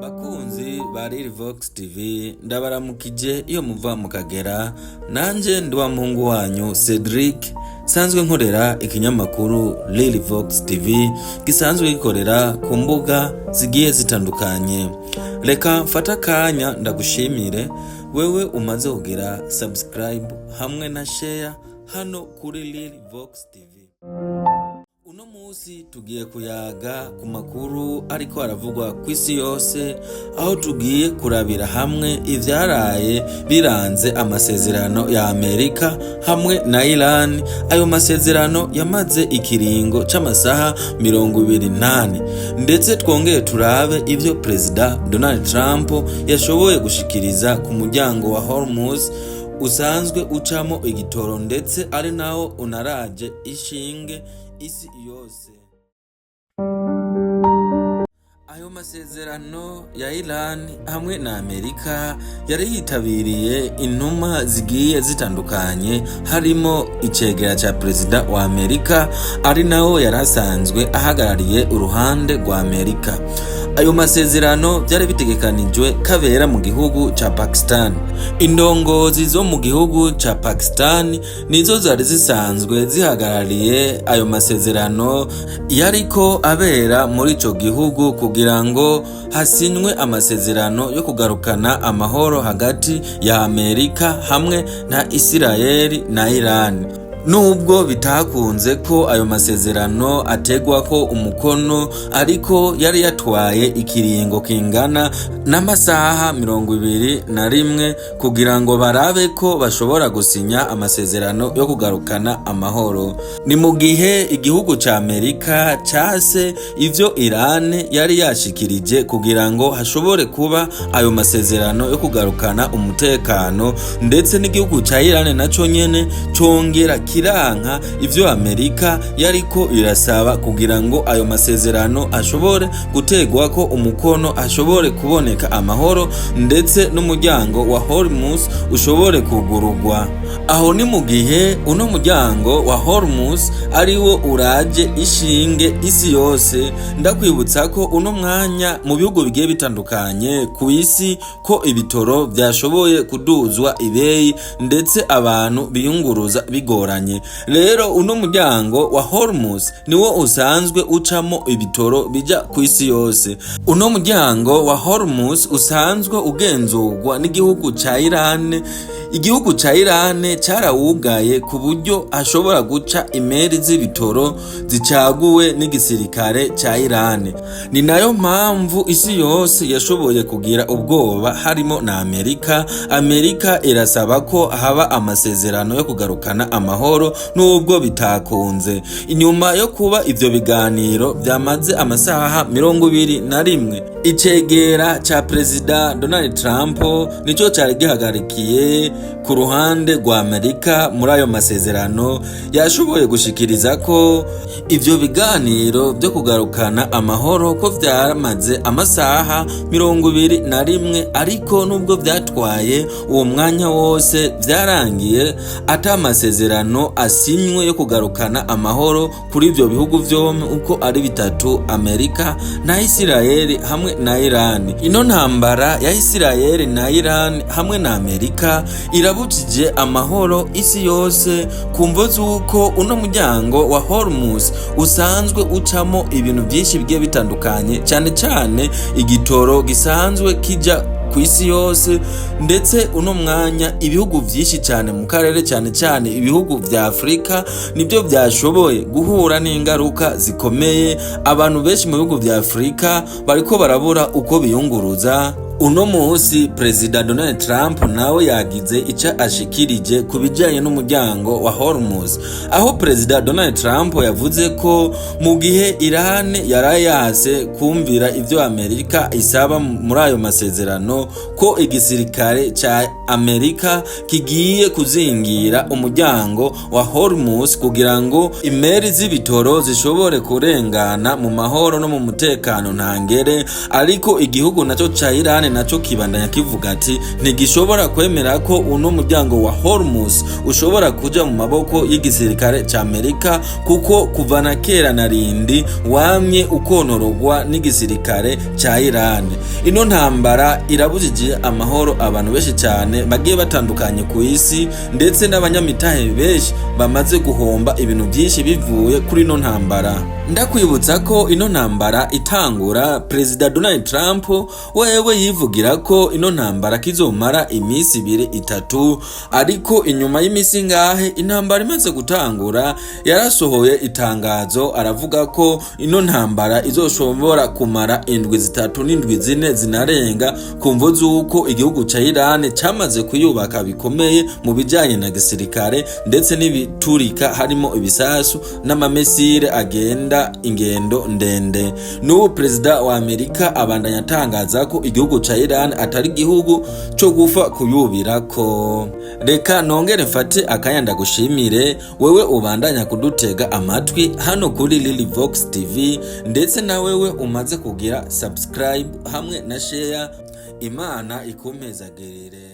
Bakunzi ba Vox TV ndabaramukije iyo muva mukagera nanje ndi wa muhungu wanyu Cedric sanzwe nkorera ikinyamakuru Vox TV gisanzwe gikorera ku mbuga zigiye zitandukanye. Reka mfata kanya ndagushimire wewe umaze kugira subscribe hamwe na share hano kuri Vox TV. Uno musi tugiye kuyaga ku makuru ariko aravugwa kw'isi yose, aho tugiye kurabira hamwe ivyaraye biranze amasezerano ya Amerika hamwe na Iran. Ayo masezerano yamaze ikiringo c'amasaha 28, ndetse twongeye turabe ivyo President Donald Trump yashoboye gushikiriza ku muryango wa Hormuz usanzwe ucamo igitoro, ndetse ari nawo unaraje ishinge isi yose. Ayo masezerano ya Iran hamwe na Amerika yari yitabiriye intumwa zigiye zitandukanye, harimo icegera ca President wa Amerika ari nawo yarasanzwe ahagarariye uruhande rwa Amerika. Ayo masezerano byari bitegekanijwe kabera mu gihugu ca Pakistan. Indongozi zo mu gihugu ca Pakistan nizo zari zisanzwe zihagarariye ayo masezerano yariko abera muri ico gihugu kugira ngo hasinywe amasezerano yo kugarukana amahoro hagati ya Amerika hamwe na Israel na Iran. Nubwo bitakunze ko ayo masezerano ategwa ko umukono, ariko yari yatwaye ikiringo kingana n'amasaha 21 kugira ngo barabe ko bashobora gusinya amasezerano yo kugarukana amahoro. Ni mu gihe igihugu ca Amerika case ivyo Iran yari yashikirije kugira ngo hashobore kuba ayo masezerano yo kugarukana umutekano, ndetse n'igihugu ca Iran naco nyene congera kiranka ivyo Amerika yariko irasaba kugira ngo ayo masezerano ashobore gutegwa ko umukono, ashobore kuboneka amahoro, ndetse n'umuryango wa Hormuz ushobore kugurugwa. Aho ni mu gihe uno muryango wa Hormuz ariwo uraje ishinge isi yose. Ndakwibutsa ko uno mwanya mu bihugu bigiye bitandukanye ku isi ko ibitoro byashoboye kuduzwa ibeyi, ndetse abantu biyunguruza bigoranye. Rero uno muryango wa Hormuz niwo usanzwe ucamo ibitoro bija ku isi yose. Uno muryango wa Hormuz usanzwe ugenzurwa n'igihugu ca Iran. Igihugu ca Iran carawugaye ku buryo ashobora guca imeri z'ibitoro zicaguwe n'igisirikare ca Iran. Ni nayo mpamvu isi yose yashoboye kugira ubwoba, harimo na Amerika. Amerika irasaba ko haba amasezerano yo kugarukana amahoro, nubwo bitakunze. Inyuma yo kuba ivyo biganiro byamaze amasaha 21, icegera ca President Donald Trump nico cari gihagarikiye ku ruhande rwa Amerika muri ayo masezerano. Yashoboye gushikiriza ko ivyo biganiro byo kugarukana amahoro ko vyaramaze amasaha 21, ariko nubwo byatwaye uwo mwanya wose vyarangiye ata amasezerano asinywe yo kugarukana amahoro kuri ivyo bihugu vyomwe uko ari bitatu, Amerika na Israel hamwe na Iran. Ino ntambara ya Israel na Iran hamwe na Amerika irabujije amahoro isi yose, kumvo zuko uno muryango wa Hormuz usanzwe ucamo ibintu byinshi bigiye bitandukanye, cyane cyane igitoro gisanzwe kija ku isi yose. Ndetse uno mwanya ibihugu byinshi cyane mu karere, cyane cyane ibihugu vya Afrika, nibyo byashoboye guhura n'ingaruka zikomeye. Abantu benshi mu bihugu vya Afrika bariko barabura uko biyunguruza. Uno musi President Donald Trump nawe yagize ica ashikirije ku bijanye n'umuryango wa Hormuz, aho President Donald Trump yavuze ko mu gihe Iran yarayase kumvira ivyo Amerika isaba muri ayo masezerano, ko igisirikare ca Amerika kigiye kuzingira umuryango wa Hormuz kugira ngo imeri z'ibitoro zishobore kurengana mu mahoro no mu mutekano ntangere. Ariko igihugu naco ca Iran naco kibandanya kivuga ati ntigishobora kwemera ko uno muryango wa Hormuz ushobora kuja mu maboko y'igisirikare ca Amerika kuko kuva na kera na rindi wamye ukontorogwa n'igisirikare ca Iran. Ino ntambara irabujije amahoro abantu benshi cyane bagiye batandukanye ku isi, ndetse n'abanyamitahe benshi bamaze guhomba ibintu byinshi bivuye kuri ino ntambara. Ndakwibutsa ko ino ntambara itangura, Perezida Donald Trump wewe yivugira ko ino ntambara kizomara iminsi 2-3, ariko inyuma y'imisi ngahe intambara imaze gutangura yarasohoye itangazo aravuga ko ino ntambara izoshobora kumara 3 4 zinarenga, kumvo z'uko igihugu ca Iran cyamaze kuyubaka bikomeye mu bijanye na gisirikare ndetse n'ibiturika, harimo ibisasu n'amamesire agenda ingendo ndende. N'ubu Perezida wa Amerika abandanya atangaza ko igihugu ca Iran atari igihugu cyo gufa kuyubirako. Reka nongere mfate akayanda gushimire wewe ubandanya kudutega amatwi hano kuri Lilivox TV, ndetse na wewe umaze kugira subscribe hamwe na share. Imana ikomezagirire.